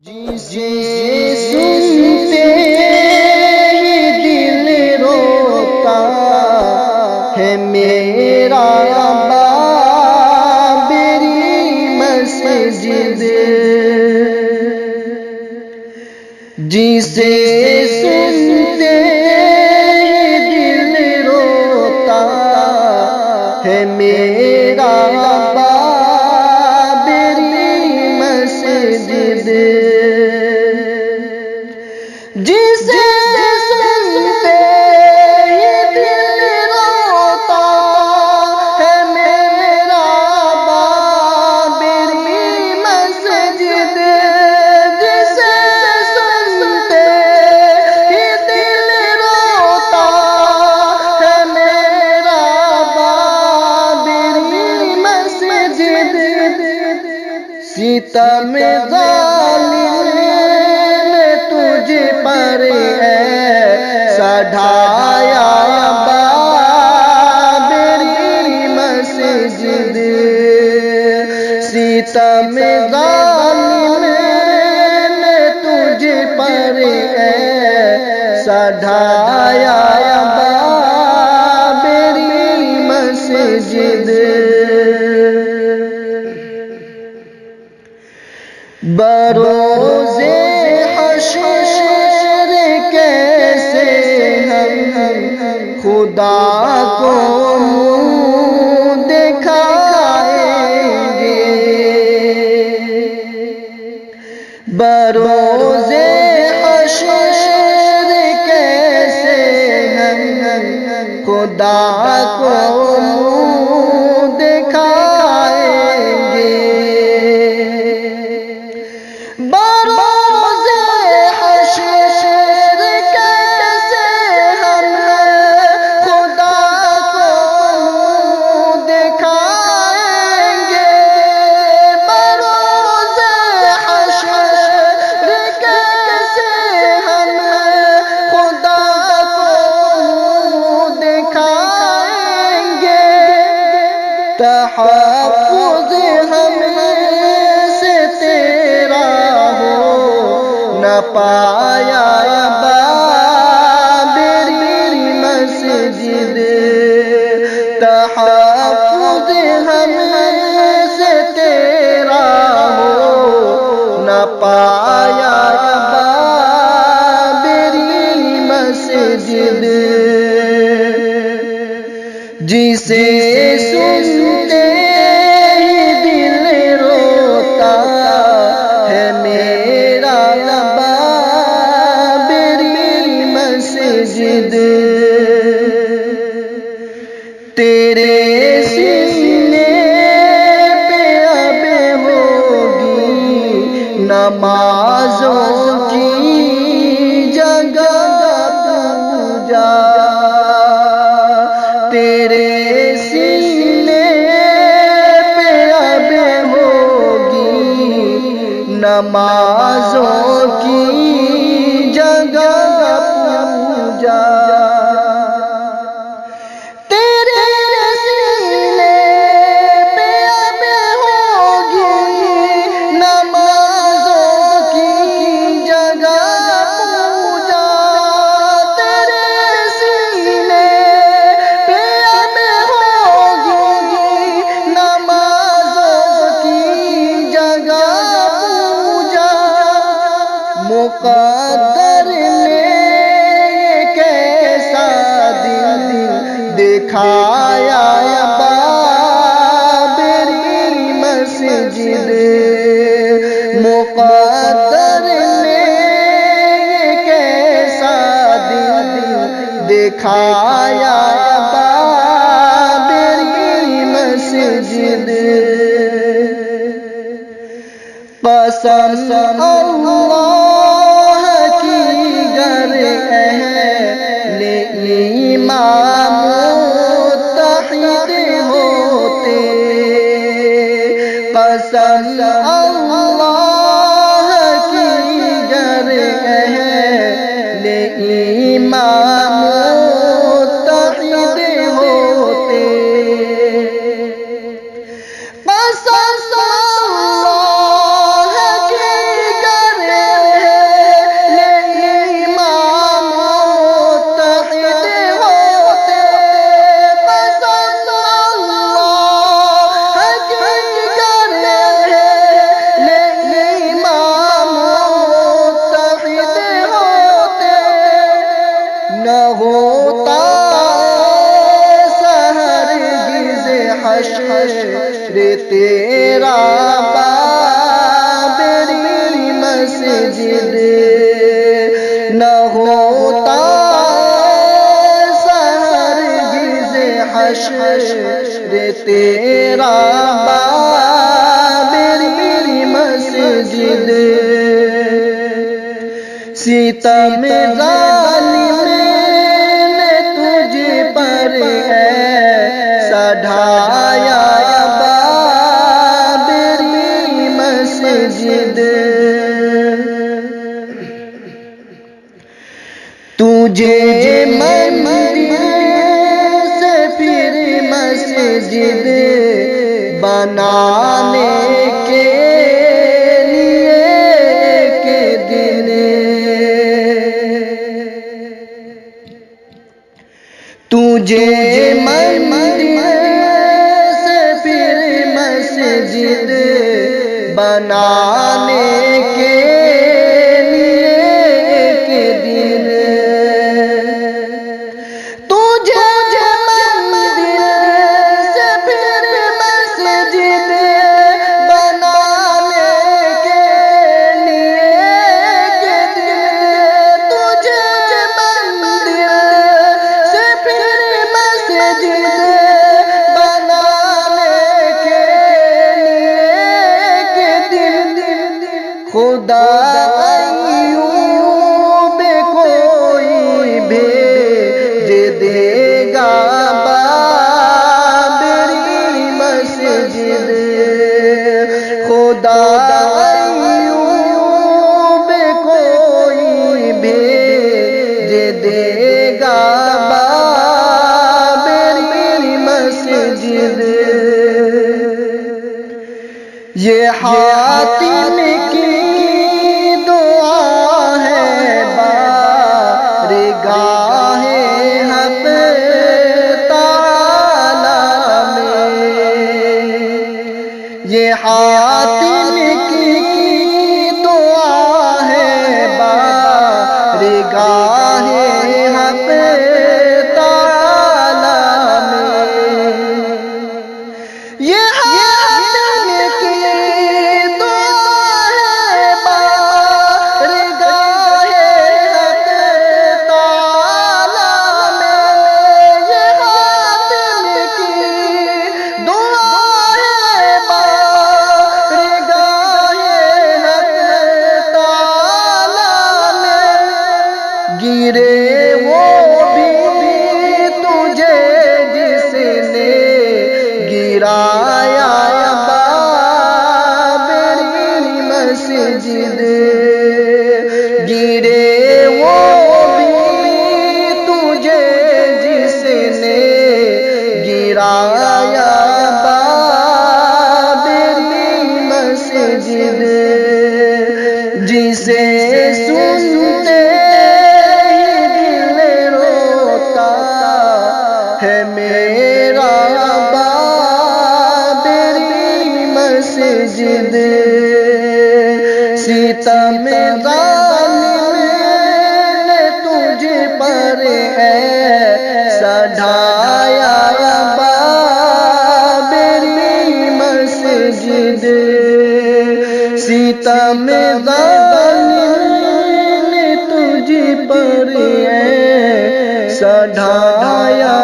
جسے سنتے ہی دل روتا ہے میرا بابری مسجد، جسے سنتے ہی دل روتا ہے میرا بابری مسجد، جسے سنتے ہی دل روتا ہے میرا بابری مسجد، جسے سنتے ہی دل روتا ہے میرا بابری مسجد، ستم ظالم تجھ پر ایسا ڈھایا بابری مسجد، ستم ظالم نے تجھ پر ایسا ڈھایا بابری مسجد، بروز حشر کیسے ہم خدا کو منہ دکھائیں گے، بروز حشر کیسے ہم خدا کو منہ دکھائیں گے، بروز حشر کیسے ہم خدا کو منہ دکھائیں گے، بروز حشر کیسے ہم خدا کو منہ دکھائیں گے، تحفظ ہم سے تیرا ہو نہ پایا بابری مسجد، تحفظ ہم سے تیرا ہو نہ پایا بابری مسجد، جسے سنتے ہی دل روتا ہے میرا بابری مسجد، تیرے سینے پہ اب ہوگی نمازوں کی جگہ پوجا، تیرے سینے پہ اب ہوگی نمازوں کی جگہ پوجا، تیرے سینے پہ اب ہوگی نمازوں کی جگہ پوجا، تیرے سینے پہ اب ہوگی نمازوں کی جگہ پوجا، مقدر نے کیسا دن دکھایا بابری مسجد، مقدر نے کیسا دن دکھایا بابری مسجد، قسم اللہ کی گر اہل ایمان متحد ہوتے، قسم اللہ کی گر اہل ایمان متحد ہوتے، قسم اللہ کی گر رے تیرا بابری مسجد نہ ہوتا ہرگز حشر رے تیرا بابری مسجد ستم ظالم نے تجھ پر ایسا ڈھایا بابری مسجد تجھے مندر سے پھر مسجد بنانے کے لیے ایک دن تجھے مندر سے پھر مسجد بنانے کے لیے ایک دن تجھے مندر سے پھر مسجد بنانے کے لیے ایک دن تجھے مندر سے پھر مسجد بنانے کے لیے ایک دن خدا ایوب کوئی بھیج دے گا بابری مسجد خدا ایوب کوئی بھیج دے گا بابری مسجد یہ حاتم کی دعا ہے بارگاہ حق تعالی میں یہ حاتم کی دعا ہے بارگاہ حق تعالی میں یہ حاتم کی دعا ہے بارگاہ حق تعالی میں یہ حاتم کی دعا ہے بارگاہ حق تعالی میں گرے وہ بھی تجھے جس نے گرایا بابری مسجد گرے وہ بھی تجھے جس نے گرایا بابری مسجد جسے سنتے ہی دل روتا ہے میرا بابری مسجد ستم ظالم نے تجھ پر ایسا ڈھایا بابری مسجد ستم ظالم نے تجھ پر ایسا ڈھایا